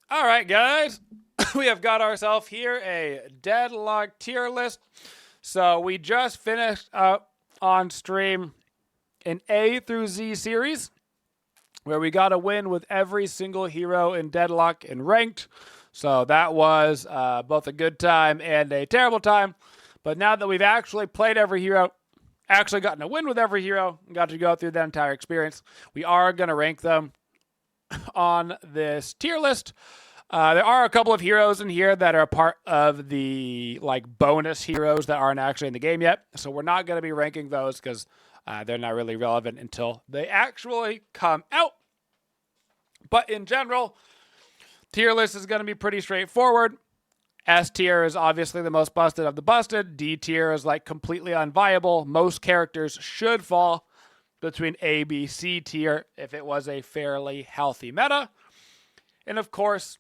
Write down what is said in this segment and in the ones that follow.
All right, guys, we have got ourselves here a Deadlock tier list. So we just finished up on stream an A through Z series where we got a win with every single hero in Deadlock and ranked. So that was both a good time and a terrible time. But now that we've actually played every hero, actually gotten a win with every hero, and got to go through that entire experience, we are going to rank them on this tier list. There are a couple of heroes in here that are part of the bonus heroes that aren't actually in the game yet. So we're not going to be ranking those because they're not really relevant until they actually come out. But in general, tier list is going to be pretty straightforward. S tier is obviously the most busted of the busted. D tier is completely unviable. Most characters should fall between A, B, C tier if it was a fairly healthy meta. And of course,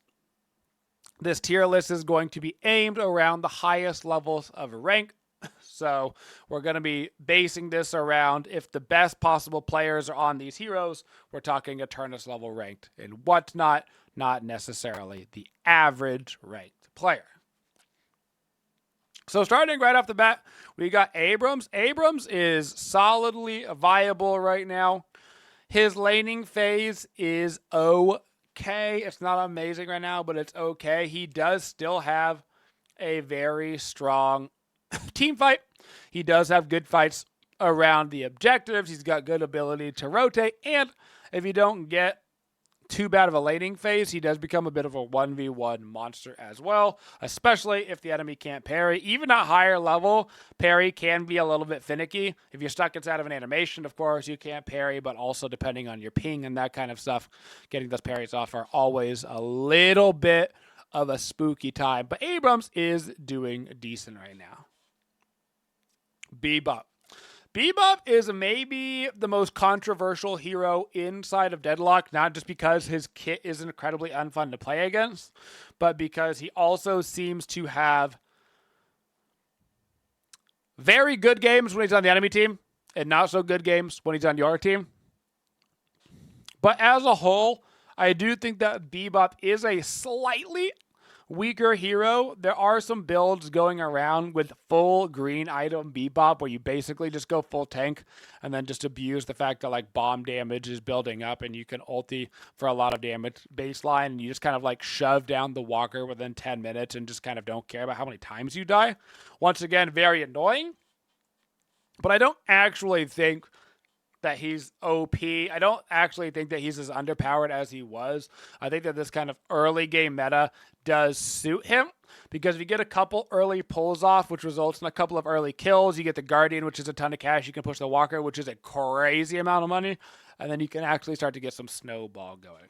this tier list is going to be aimed around the highest levels of rank. So we're going to be basing this around if the best possible players are on these heroes, we're talking Eternus level ranked and whatnot, not necessarily the average ranked player. So starting right off the bat, we got Abrams. Abrams is solidly viable right now. His laning phase is okay. It's not amazing right now, but it's okay. He does still have a very strong team fight. He does have good fights around the objectives. He's got good ability to rotate. And if you don't get too bad of a laning phase, he does become a bit of a 1v1 monster as well, especially if the enemy can't parry. Even at higher level, parry can be a little bit finicky. If you're stuck inside of an animation, of course, you can't parry, but also depending on your ping and that kind of stuff, getting those parries off are always a little bit of a spooky time. But Abrams is doing decent right now. Bebop. Bebop is maybe the most controversial hero inside of Deadlock, not just because his kit is incredibly unfun to play against, but because he also seems to have very good games when he's on the enemy team and not so good games when he's on your team. But as a whole, I do think that Bebop is a slightly weaker hero. There are some builds going around with full green item Bebop where you basically just go full tank and then just abuse the fact that bomb damage is building up and you can ulti for a lot of damage baseline and you just kind of shove down the walker within 10 minutes and just kind of don't care about how many times you die. Once again, very annoying. But I don't actually think that he's OP. I don't actually think that he's as underpowered as he was. I think that this kind of early game meta does suit him because if you get a couple early pulls off, which results in a couple of early kills, you get the Guardian, which is a ton of cash. You can push the Walker, which is a crazy amount of money. And then you can actually start to get some snowball going.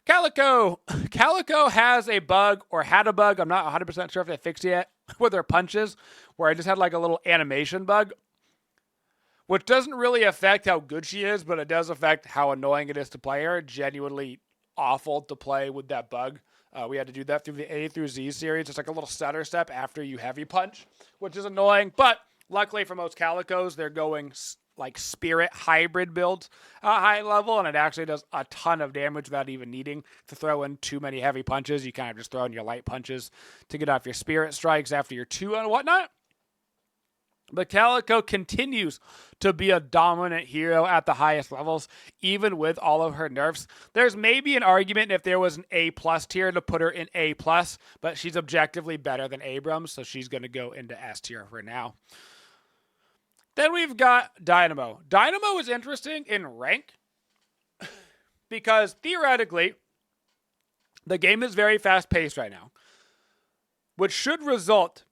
Calico. Calico has a bug or had a bug. I'm not 100% sure if they fixed it yet with their punches where I just had a little animation bug, which doesn't really affect how good she is, but it does affect how annoying it is to play her. Genuinely awful to play with that bug. We had to do that through the A through Z series. It's a little stutter step after you heavy punch, which is annoying. But luckily for most Calicos, they're going spirit hybrid builds at high level, and it actually does a ton of damage without even needing to throw in too many heavy punches. You kind of just throw in your light punches to get off your spirit strikes after your 2 and whatnot. But Calico continues to be a dominant hero at the highest levels, even with all of her nerfs. There's maybe an argument if there was an A+ tier to put her in A+, but she's objectively better than Abrams, so she's going to go into S tier for now. Then we've got Dynamo. Dynamo is interesting in rank because theoretically, the game is very fast-paced right now, which should result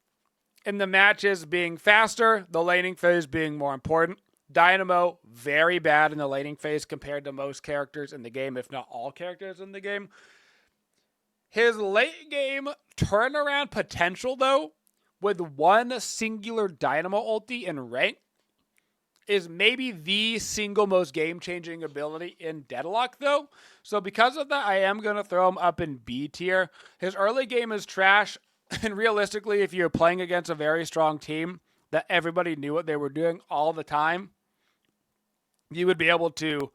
in the matches being faster, the laning phase being more important. Dynamo, very bad in the laning phase compared to most characters in the game, if not all characters in the game. His late game turnaround potential, though, with one singular Dynamo ulti in rank, is maybe the single most game-changing ability in Deadlock, though. So because of that, I am going to throw him up in B tier. His early game is trash. And realistically, if you're playing against a very strong team that everybody knew what they were doing all the time, you would be able to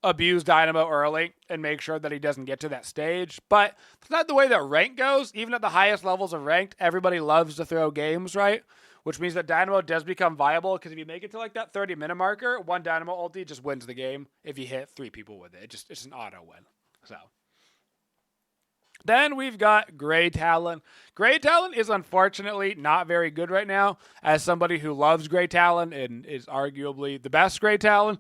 abuse Dynamo early and make sure that he doesn't get to that stage. But it's not the way that rank goes. Even at the highest levels of ranked, everybody loves to throw games, right? Which means that Dynamo does become viable, because if you make it to like that 30-minute marker, one Dynamo ulti just wins the game if you hit 3 people with it. It's an auto win. So then we've got Grey Talon. Grey Talon is unfortunately not very good right now. As somebody who loves Grey Talon and is arguably the best Grey Talon,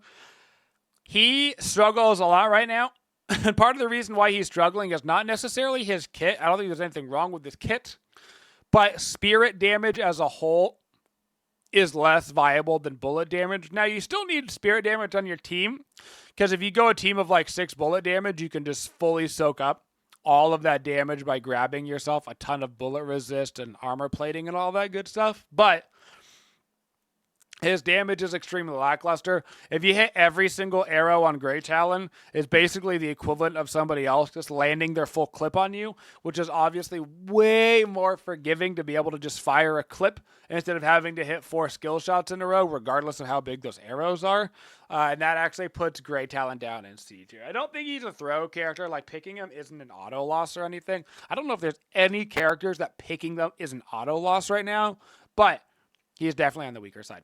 he struggles a lot right now. And part of the reason why he's struggling is not necessarily his kit. I don't think there's anything wrong with his kit. But spirit damage as a whole is less viable than bullet damage. Now, you still need spirit damage on your team, because if you go a team of like 6 bullet damage, you can just fully soak up all of that damage by grabbing yourself a ton of bullet resist and armor plating and all that good stuff. But his damage is extremely lackluster. If you hit every single arrow on Grey Talon, it's basically the equivalent of somebody else just landing their full clip on you, which is obviously way more forgiving to be able to just fire a clip instead of having to hit 4 skill shots in a row, regardless of how big those arrows are. And that actually puts Grey Talon down in C tier. I don't think he's a throw character. Like, picking him isn't an auto loss or anything. I don't know if there's any characters that picking them is an auto loss right now, but he's definitely on the weaker side.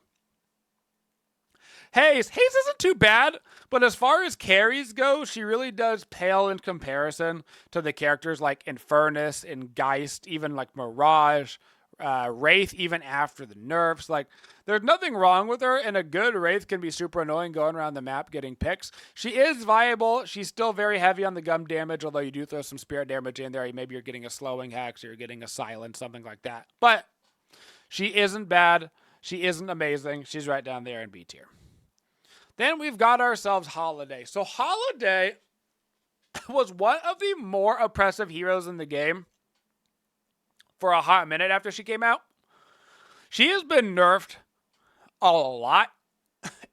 Haze isn't too bad, but as far as carries go, she really does pale in comparison to the characters like Eternus and Geist, even like Mirage, Wraith, even after the nerfs. Like, there's nothing wrong with her, and a good Wraith can be super annoying going around the map getting picks. She is viable. She's still very heavy on the gum damage, although you do throw some spirit damage in there. Maybe you're getting a slowing hex or you're getting a silence, something like that. But she isn't bad. She isn't amazing. She's right down there in B tier. Then we've got ourselves Holiday. So Holiday was one of the more oppressive heroes in the game for a hot minute after she came out. She has been nerfed a lot,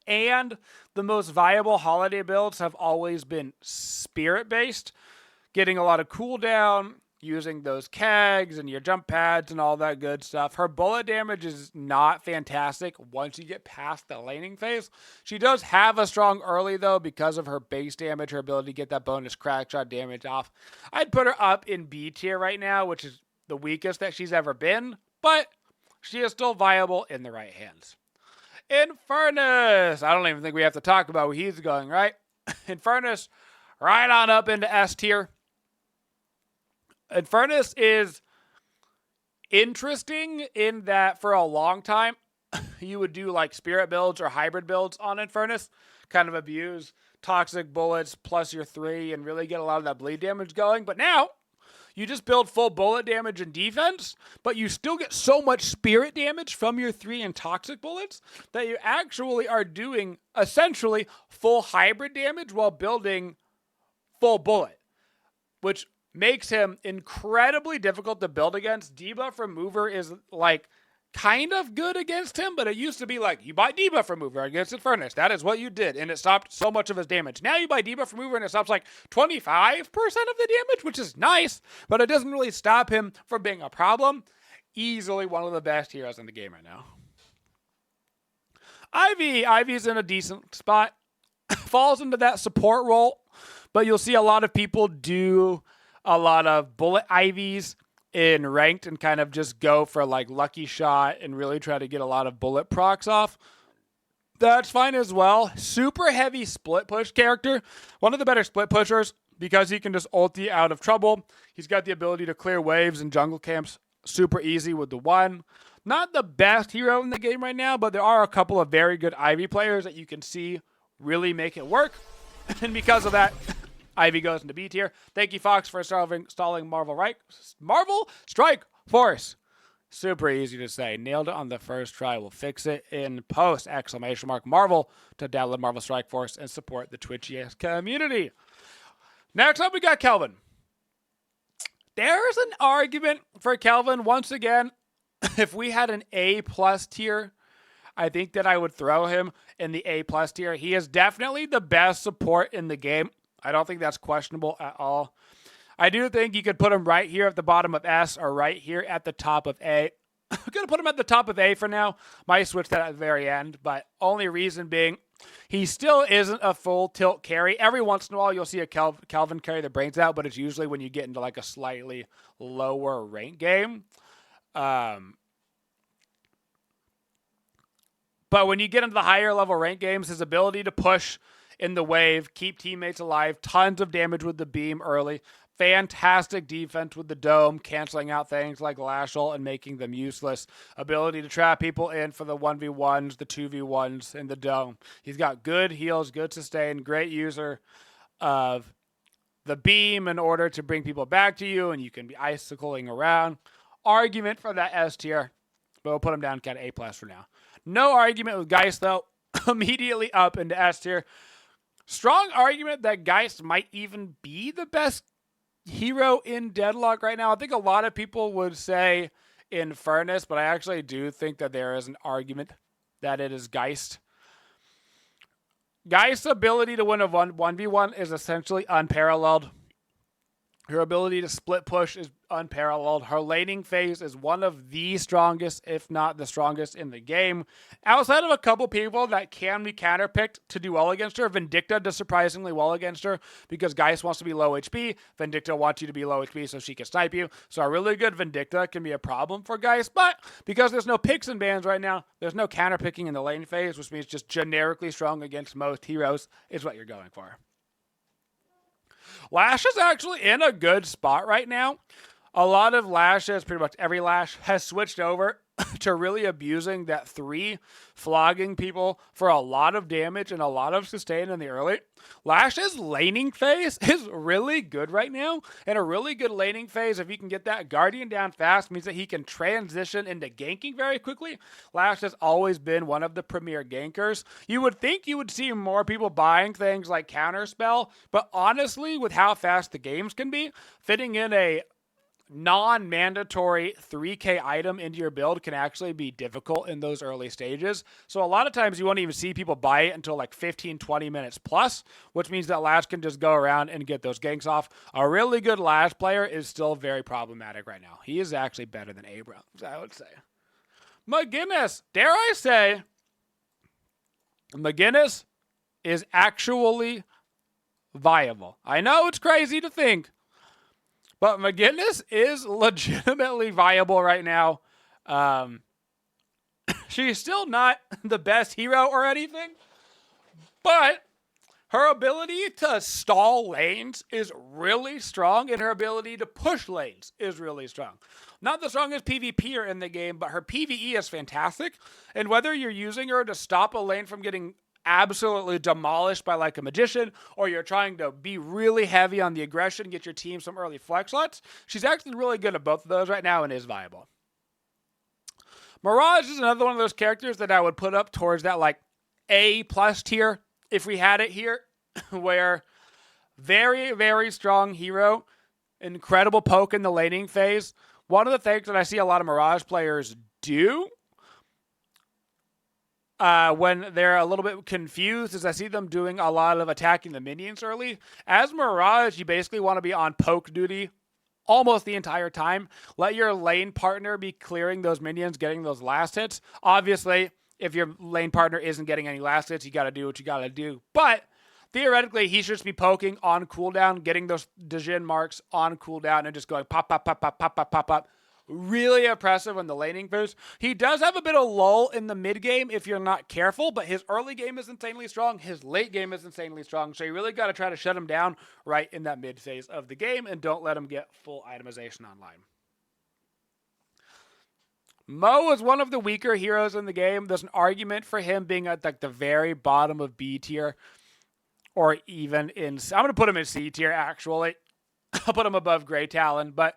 and the most viable Holiday builds have always been spirit-based, getting a lot of cooldown, using those kegs and your jump pads and all that good stuff. Her bullet damage is not fantastic once you get past the laning phase. She does have a strong early, though, because of her base damage, her ability to get that bonus crack shot damage off. I'd put her up in B tier right now, which is the weakest that she's ever been, but she is still viable in the right hands. Infernus! I don't even think we have to talk about where he's going, right? Infernus, right on up into S tier. Eternus is interesting in that for a long time, you would do like spirit builds or hybrid builds on Eternus, kind of abuse toxic bullets plus your 3 and really get a lot of that bleed damage going. But now, you just build full bullet damage and defense, but you still get so much spirit damage from your 3 and toxic bullets that you actually are doing essentially full hybrid damage while building full bullet, which makes him incredibly difficult to build against. Debuff remover is like kind of good against him, but it used to be like you buy debuff remover against Eternus. That is what you did, and it stopped so much of his damage. Now you buy debuff remover and it stops like 25% of the damage, which is nice, but it doesn't really stop him from being a problem. Easily one of the best heroes in the game right now. Ivy's in a decent spot. Falls into that support role, but you'll see a lot of people do a lot of bullet Ivies in ranked and kind of just go for like lucky shot and really try to get a lot of bullet procs off. That's fine as well. Super heavy split push character. One of the better split pushers because he can just ulti out of trouble. He's got the ability to clear waves and jungle camps super easy with the 1. Not the best hero in the game right now, but there are a couple of very good Ivy players that you can see really make it work. And because of that, Ivy goes into B tier. Thank you, Fox, for installing Marvel Strike Force. Super easy to say. Nailed it on the first try. We'll fix it in post! Marvel to download Marvel Strike Force and support the Twitch community. Next up, we got Kelvin. There's an argument for Kelvin once again. If we had an A+ tier, I think that I would throw him in the A+ tier. He is definitely the best support in the game. I don't think that's questionable at all. I do think you could put him right here at the bottom of S or right here at the top of A. going to put him at the top of A for now. Might switch that at the very end, but only reason being he still isn't a full tilt carry. Every once in a while, you'll see a Calvin carry the brains out, but it's usually when you get into like a slightly lower rank game. But when you get into the higher level rank games, his ability to push in the wave, keep teammates alive, tons of damage with the beam early, fantastic defense with the dome, canceling out things like Lashel and making them useless. Ability to trap people in for the 1v1s, the 2v1s, in the dome. He's got good heals, good sustain, great user of the beam in order to bring people back to you, and you can be icicling around. Argument for that S tier, but we'll put him down kind of A+ for now. No argument with Geist, though. Immediately up into S tier. Strong argument that Geist might even be the best hero in Deadlock right now. I think a lot of people would say Infernus, but I actually do think that there is an argument that it is Geist. Geist's ability to win a 1v1 is essentially unparalleled. Her ability to split push is unparalleled. Her laning phase is one of the strongest, if not the strongest, in the game. Outside of a couple people that can be counterpicked to do well against her, Vindicta does surprisingly well against her because Geist wants to be low HP. Vindicta wants you to be low HP so she can snipe you. So a really good Vindicta can be a problem for Geist, but because there's no picks and bans right now, there's no counterpicking in the lane phase, which means just generically strong against most heroes is what you're going for. Lash is actually in a good spot right now. A lot of Lashes, pretty much every Lash, has switched over to really abusing that 3, flogging people for a lot of damage and a lot of sustain in the early. Lash's laning phase is really good right now, and a really good laning phase, if you can get that Guardian down fast, means that he can transition into ganking very quickly. Lash has always been one of the premier gankers. You would think you would see more people buying things like Counterspell, but honestly, with how fast the games can be, fitting in a non-mandatory 3k item into your build can actually be difficult in those early stages. So a lot of times you won't even see people buy it until like 15-20 minutes plus, which means that Lash can just go around and get those ganks off. A really good Lash player is still very problematic right now. He is actually better than Abrams, I would say. McInness, dare I say, McInness is actually viable. I know it's crazy to think, but McInness is legitimately viable right now. She's still not the best hero or anything, but her ability to stall lanes is really strong, and her ability to push lanes is really strong. Not the strongest PvPer in the game, but her PvE is fantastic, and whether you're using her to stop a lane from getting absolutely demolished by like a magician, or you're trying to be really heavy on the aggression, get your team some early flex slots, she's actually really good at both of those right now and is viable. Mirage is another one of those characters that I would put up towards that like A+ tier if we had it here, where very, very strong hero, incredible poke in the laning phase. One of the things that I see a lot of Mirage players do when they're a little bit confused is I see them doing a lot of attacking the minions early. As Mirage, you basically want to be on poke duty almost the entire time. Let your lane partner be clearing those minions, getting those last hits. Obviously, if your lane partner isn't getting any last hits, you got to do what you got to do. But theoretically, he should just be poking on cooldown, getting those Djinn marks on cooldown, and just going pop, pop, pop, pop, pop, pop, pop, pop. Really impressive on the laning phase. He does have a bit of lull in the mid game if you're not careful, but his early game is insanely strong. His late game is insanely strong. So you really got to try to shut him down right in that mid phase of the game and don't let him get full itemization online. Mo is one of the weaker heroes in the game. There's an argument for him being at like the very bottom of B tier, or even in, I'm going to put him in C tier actually. I'll put him above Grey Talon, but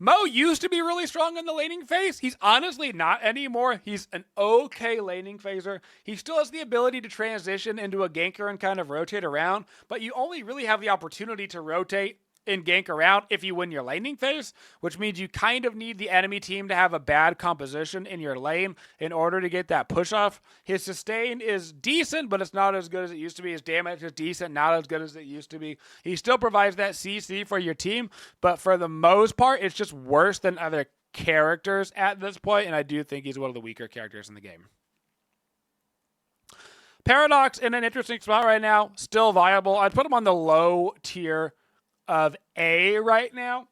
Mo used to be really strong in the laning phase. He's honestly not anymore. He's an okay laning phaser. He still has the ability to transition into a ganker and kind of rotate around, but you only really have the opportunity to rotate and gank around if you win your laning phase, which means you kind of need the enemy team to have a bad composition in your lane in order to get that push off. His sustain is decent, but it's not as good as it used to be. His damage is decent, not as good as it used to be. He still provides that CC for your team, but for the most part, it's just worse than other characters at this point, and I do think he's one of the weaker characters in the game. Paradox in an interesting spot right now, still viable. I'd put him on the low tier of A right now.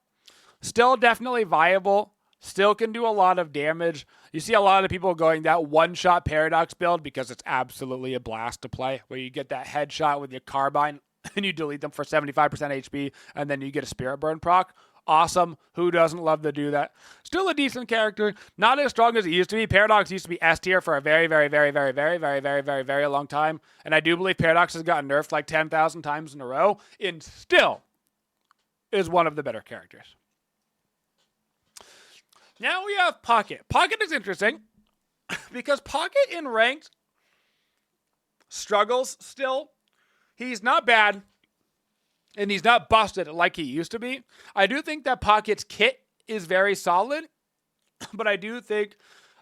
Still definitely viable. Still can do a lot of damage. You see a lot of people going that one-shot Paradox build because it's absolutely a blast to play, where you get that headshot with your carbine and you delete them for 75% HP, and then you get a Spirit Burn proc. Awesome. Who doesn't love to do that? Still a decent character. Not as strong as it used to be. Paradox used to be S tier for a very, very, very, very, very, very, very, very, very long time. And I do believe Paradox has gotten nerfed like 10,000 times in a row, and still is one of the better characters. Now we have Pocket. Pocket is interesting because Pocket in ranked struggles still. He's not bad, and he's not busted like he used to be. I do think that Pocket's kit is very solid, but I do think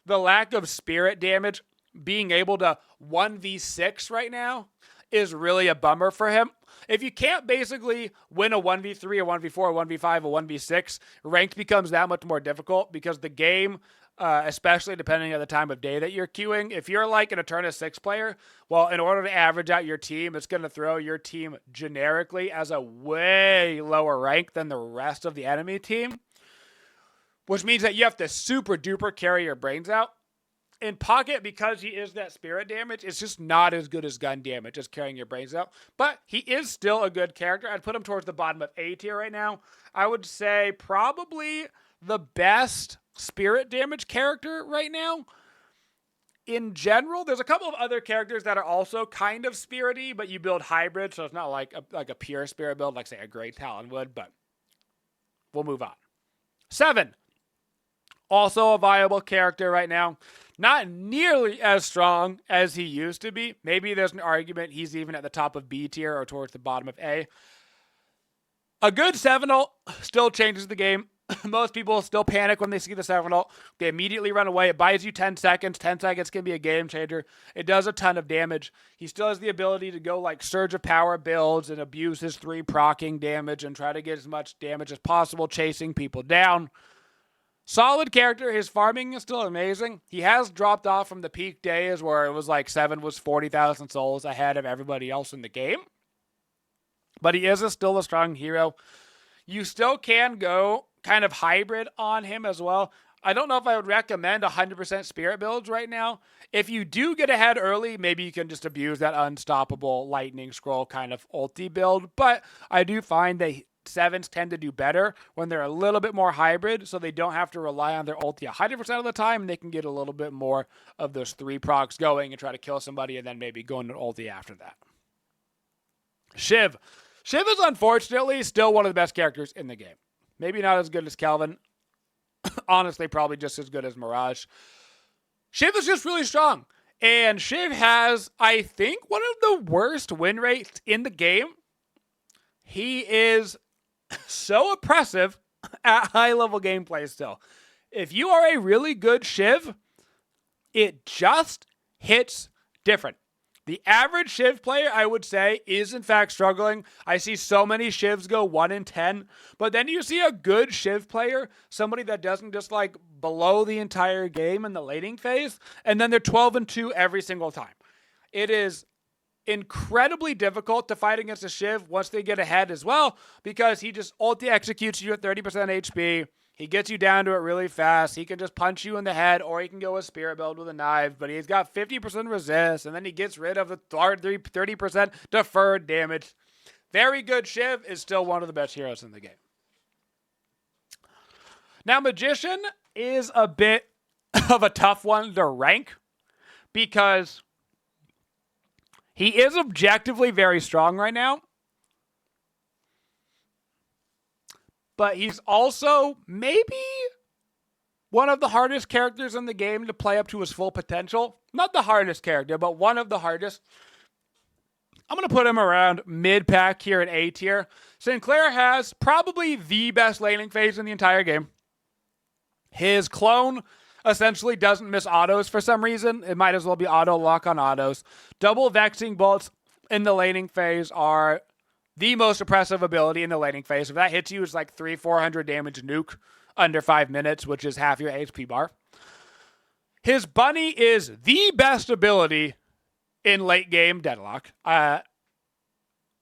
the lack of spirit damage, being able to 1v6 right now, is really a bummer for him. If you can't basically win a 1v3, a 1v4, a 1v5, a 1v6, ranked becomes that much more difficult because the game, especially depending on the time of day that you're queuing, if you're like an Eternus 6 player, well, in order to average out your team, it's going to throw your team generically as a way lower rank than the rest of the enemy team, which means that you have to super duper carry your brains out. In Pocket, because he is that spirit damage, it's just not as good as gun damage, just carrying your brains out. But he is still a good character. I'd put him towards the bottom of A tier right now. I would say probably the best spirit damage character right now. In general, there's a couple of other characters that are also kind of spirity, but you build hybrid, so it's not like a pure spirit build, like say a Great Talon would, but we'll move on. 7. Also a viable character right now. Not nearly as strong as he used to be. Maybe there's an argument he's even at the top of B tier or towards the bottom of A. A good 7-ult still changes the game. Most people still panic when they see the 7-ult. They immediately run away. It buys you 10 seconds. 10 seconds can be a game changer. It does a ton of damage. He still has the ability to go like Surge of Power builds and abuse his 3 proccing damage and try to get as much damage as possible, chasing people down. Solid character. His farming is still amazing. He has dropped off from the peak days where it was like 7 was 40,000 souls ahead of everybody else in the game. But he is still a strong hero. You still can go kind of hybrid on him as well. I don't know if I would recommend 100% spirit builds right now. If you do get ahead early, maybe you can just abuse that unstoppable lightning scroll kind of ulti build. But I do find that 7s tend to do better when they're a little bit more hybrid, so they don't have to rely on their ulti 100% of the time, and they can get a little bit more of those 3 procs going and try to kill somebody and then maybe go into ulti after that. Shiv. Shiv is unfortunately still one of the best characters in the game. Maybe not as good as Calvin. Honestly, probably just as good as Mirage. Shiv is just really strong. And Shiv has, I think, one of the worst win rates in the game. He is so oppressive at high-level gameplay still. If you are a really good Shiv, it just hits different. The average Shiv player, I would say, is in fact struggling. I see so many Shivs go 1 in 10, but then you see a good Shiv player, somebody that doesn't just like blow the entire game in the laning phase, and then they're 12 and 2 every single time. It is incredibly difficult to fight against a Shiv once they get ahead as well, because he just ulti executes you at 30% HP. He gets you down to it really fast. He can just punch you in the head, or he can go a spirit build with a knife, but he's got 50% resist, and then he gets rid of the 30% deferred damage. Very good Shiv is still one of the best heroes in the game. Now, Magician is a bit of a tough one to rank because he is objectively very strong right now, but he's also maybe one of the hardest characters in the game to play up to his full potential. Not the hardest character, but one of the hardest. I'm going to put him around mid-pack here in A tier. Sinclair has probably the best laning phase in the entire game. His clone essentially doesn't miss autos for some reason. It might as well be auto lock on autos. Double vexing bolts in the laning phase are the most oppressive ability in the laning phase. If that hits you, it's like 300-400 damage nuke under 5 minutes, which is half your HP bar. His bunny is the best ability in late game Deadlock.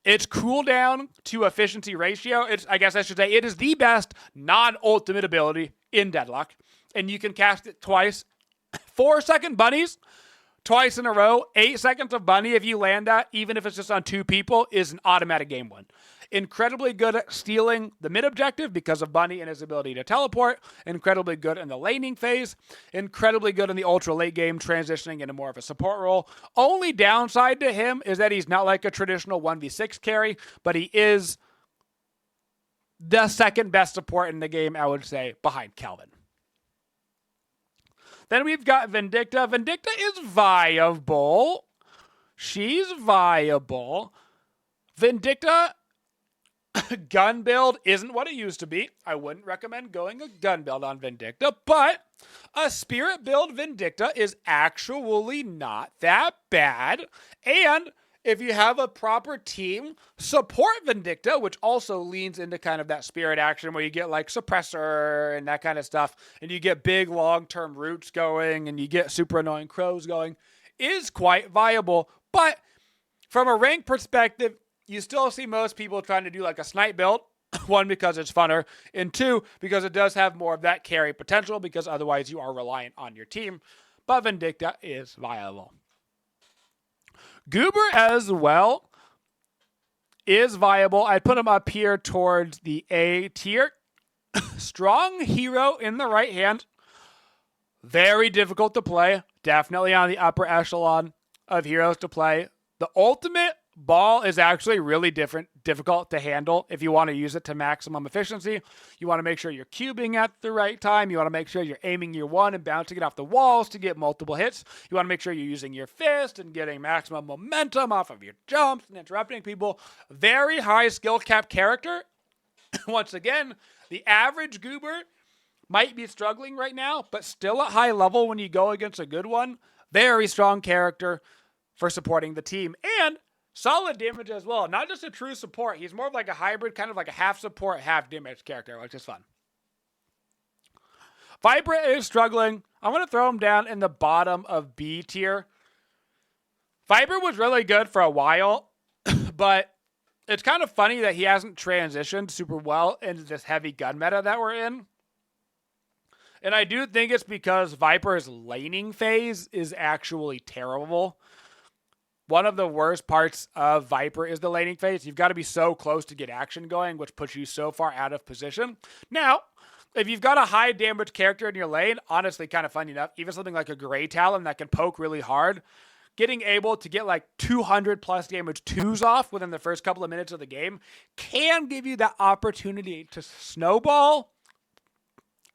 Its cooldown to efficiency ratio, I guess I should say, it is the best non-ultimate ability in Deadlock. And you can cast it twice. 4-second bunnies, twice in a row. 8 seconds of bunny, if you land that, even if it's just on 2 people, is an automatic game win. Incredibly good at stealing the mid objective because of bunny and his ability to teleport. Incredibly good in the laning phase. Incredibly good in the ultra late game, transitioning into more of a support role. Only downside to him is that he's not like a traditional 1v6 carry, but he is the second best support in the game, I would say, behind Calvin. Then we've got Vindicta. Vindicta is viable. She's viable. Vindicta gun build isn't what it used to be. I wouldn't recommend going a gun build on Vindicta, but a spirit build Vindicta is actually not that bad. And if you have a proper team, support Vindicta, which also leans into kind of that spirit action where you get like suppressor and that kind of stuff, and you get big long-term roots going, and you get super annoying crows going, is quite viable. But from a rank perspective, you still see most people trying to do like a snipe build. 1, because it's funner, and 2, because it does have more of that carry potential, because otherwise you are reliant on your team. But Vindicta is viable. Goober as well is viable. I'd put him up here towards the A tier. Strong hero in the right hand. Very difficult to play. Definitely on the upper echelon of heroes to play. The ultimate ball is actually really difficult to handle if you want to use it to maximum efficiency. You want to make sure you're cubing at the right time. You want to make sure you're aiming your one and bouncing it off the walls to get multiple hits. You want to make sure you're using your fist and getting maximum momentum off of your jumps and interrupting people. Very high skill cap character. Once again, the average goober might be struggling right now, but still at high level when you go against a good one. Very strong character for supporting the team. And solid damage as well. Not just a true support. He's more of like a hybrid, kind of like a half support, half damage character, which is fun. Viper is struggling. I'm going to throw him down in the bottom of B tier. Viper was really good for a while, but it's kind of funny that he hasn't transitioned super well into this heavy gun meta that we're in. And I do think it's because Viper's laning phase is actually terrible. One of the worst parts of Viper is the laning phase. You've got to be so close to get action going, which puts you so far out of position. Now, if you've got a high damage character in your lane, honestly, kind of funny enough, even something like a Grey Talon that can poke really hard, getting able to get like 200 plus damage 2s off within the first couple of minutes of the game can give you that opportunity to snowball.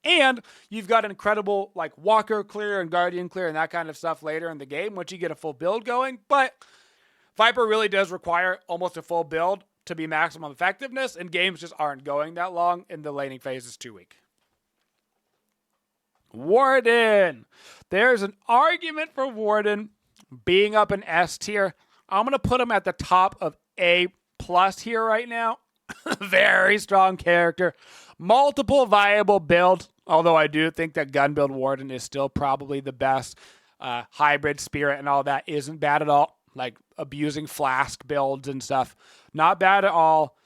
And you've got incredible like Walker clear and Guardian clear and that kind of stuff later in the game once you get a full build going. But Viper really does require almost a full build to be maximum effectiveness, and games just aren't going that long, and the laning phase is too weak. Warden. There's an argument for Warden being up in S tier. I'm going to put him at the top of A plus here right now. Very strong character. Multiple viable builds, although I do think that gun build Warden is still probably the best. Hybrid spirit and all that isn't bad at all. Like abusing flask builds and stuff. Not bad at all.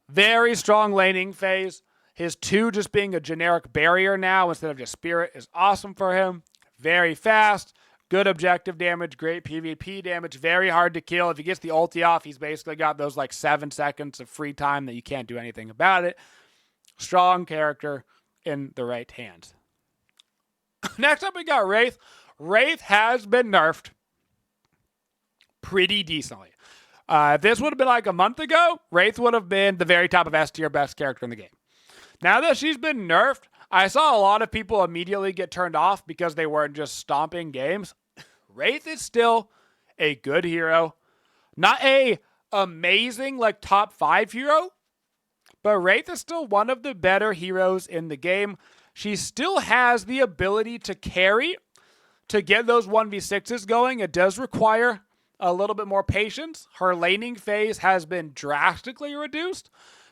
Very strong laning phase. His 2 just being a generic barrier now instead of just spirit is awesome for him. Very fast. Good objective damage, great PvP damage, very hard to kill. If he gets the ulti off, he's basically got those like 7 seconds of free time that you can't do anything about it. Strong character in the right hands. Next up, we got Wraith. Wraith has been nerfed pretty decently. If this would have been like a month ago, Wraith would have been the very top of S tier best character in the game. Now that she's been nerfed, I saw a lot of people immediately get turned off because they weren't just stomping games. Wraith is still a good hero. Not a amazing like top 5 hero, but Wraith is still one of the better heroes in the game. She still has the ability to carry, to get those 1v6s going. It does require a little bit more patience. Her laning phase has been drastically reduced,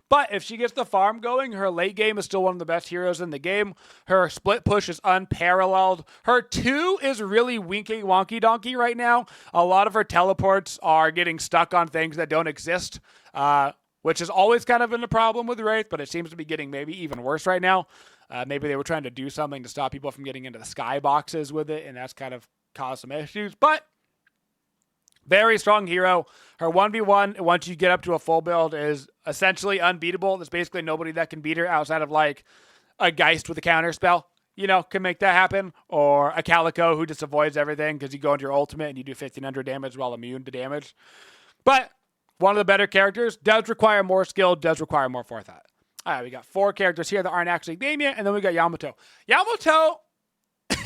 But if she gets the farm going, her late game is still one of the best heroes in the game. Her split push is unparalleled. Her 2 is really winky wonky donkey right now. A lot of her teleports are getting stuck on things that don't exist, which has always kind of been a problem with Wraith, but it seems to be getting maybe even worse right now. Maybe they were trying to do something to stop people from getting into the sky boxes with it, and that's kind of caused some issues. But very strong hero. Her 1v1, once you get up to a full build, is essentially unbeatable. There's basically nobody that can beat her outside of like a Geist with a counter spell, can make that happen. Or a Calico who just avoids everything because you go into your ultimate and you do 1500 damage while immune to damage. But one of the better characters, does require more skill, does require more forethought. All right, we got 4 characters here that aren't actually named yet, and then we got Yamato. Yamato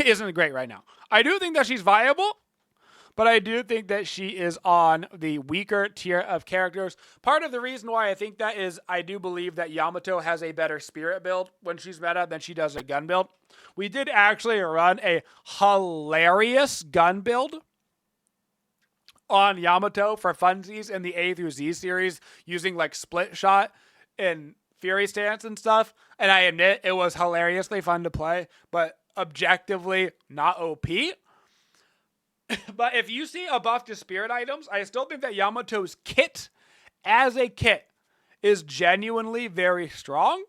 isn't great right now. I do think that she's viable, but I do think that she is on the weaker tier of characters. Part of the reason why I think that is I do believe that Yamato has a better spirit build when she's meta than she does a gun build. We did actually run a hilarious gun build on Yamato for funsies in the A through Z series using like split shot and Fury stance and stuff. And I admit it was hilariously fun to play, but objectively not OP. But if you see a buff to spirit items, I still think that Yamato's kit as a kit is genuinely very strong.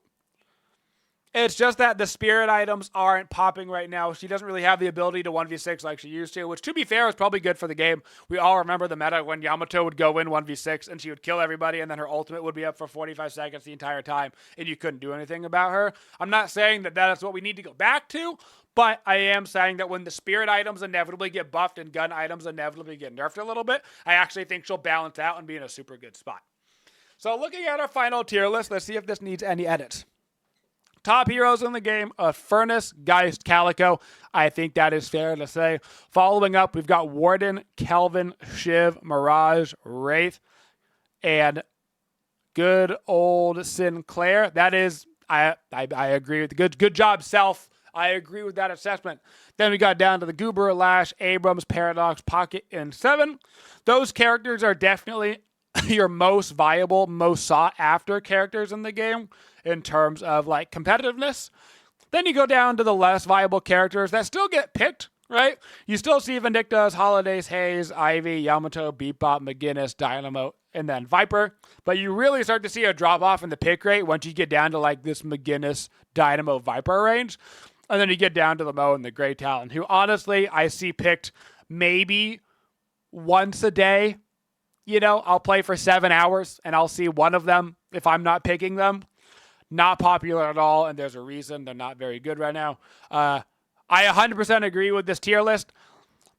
It's just that the spirit items aren't popping right now. She doesn't really have the ability to 1v6 like she used to, which to be fair is probably good for the game. We all remember the meta when Yamato would go in 1v6 and she would kill everybody and then her ultimate would be up for 45 seconds the entire time and you couldn't do anything about her. I'm not saying that that is what we need to go back to, but I am saying that when the spirit items inevitably get buffed and gun items inevitably get nerfed a little bit, I actually think she'll balance out and be in a super good spot. So looking at our final tier list, let's see if this needs any edits. Top heroes in the game, Eternus, Geist, Calico. I think that is fair to say. Following up, we've got Warden, Kelvin, Shiv, Mirage, Wraith, and good old Sinclair. That is, I agree with good job, Self. I agree with that assessment. Then we got down to the Goober, Lash, Abrams, Paradox, Pocket, and 7. Those characters are definitely your most viable, most sought after characters in the game in terms of like competitiveness. Then you go down to the less viable characters that still get picked, right? You still see Vindictas, Holidays, Hayes, Ivy, Yamato, Bebop, McInness, Dynamo, and then Viper. But you really start to see a drop off in the pick rate once you get down to like this McInness, Dynamo, Viper range. And then you get down to the Mo and the Grey Talon, who honestly I see picked maybe once a day. I'll play for 7 hours and I'll see one of them if I'm not picking them. Not popular at all, and there's a reason they're not very good right now. I 100% agree with this tier list.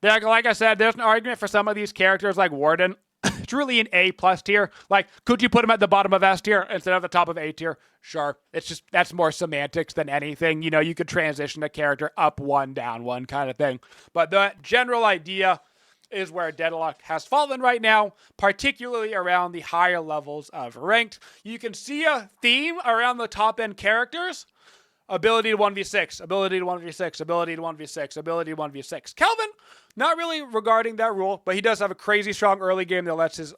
Like I said, there's an argument for some of these characters like Warden. It's really an A+ tier. Like, could you put him at the bottom of S tier instead of the top of A tier? Sure. It's just, that's more semantics than anything. You could transition a character up 1, down 1 kind of thing. But the general idea is where Deadlock has fallen right now, particularly around the higher levels of ranked. You can see a theme around the top-end characters. Ability to 1v6, ability to 1v6, ability to 1v6, ability to 1v6. Kelvin, not really regarding that rule, but he does have a crazy strong early game that lets his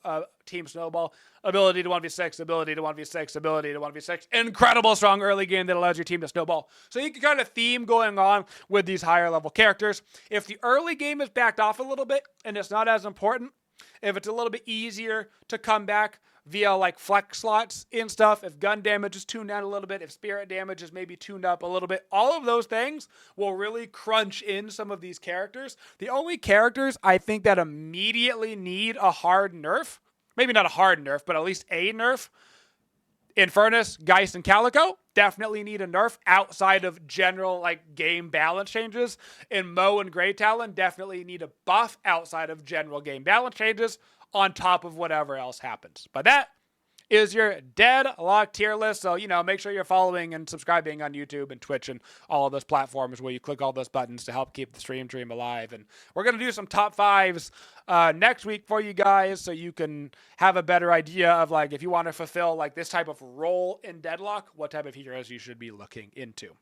team snowball. Ability to 1v6, ability to 1v6, ability to 1v6. Incredible strong early game that allows your team to snowball. So you can kind of theme going on with these higher level characters. If the early game is backed off a little bit and it's not as important, if it's a little bit easier to come back via like flex slots and stuff, if gun damage is tuned down a little bit, if spirit damage is maybe tuned up a little bit, all of those things will really crunch in some of these characters. The only characters I think that immediately need a hard nerf, maybe not a hard nerf, but at least a nerf, Eternus, Geist, and Calico definitely need a nerf outside of general like game balance changes. And Mo and Grey Talon definitely need a buff outside of general game balance changes on top of whatever else happens. But that is your Deadlock tier list. So, make sure you're following and subscribing on YouTube and Twitch and all of those platforms where you click all those buttons to help keep the stream dream alive. And we're going to do some top 5s next week for you guys so you can have a better idea of like if you want to fulfill like this type of role in Deadlock, what type of heroes you should be looking into.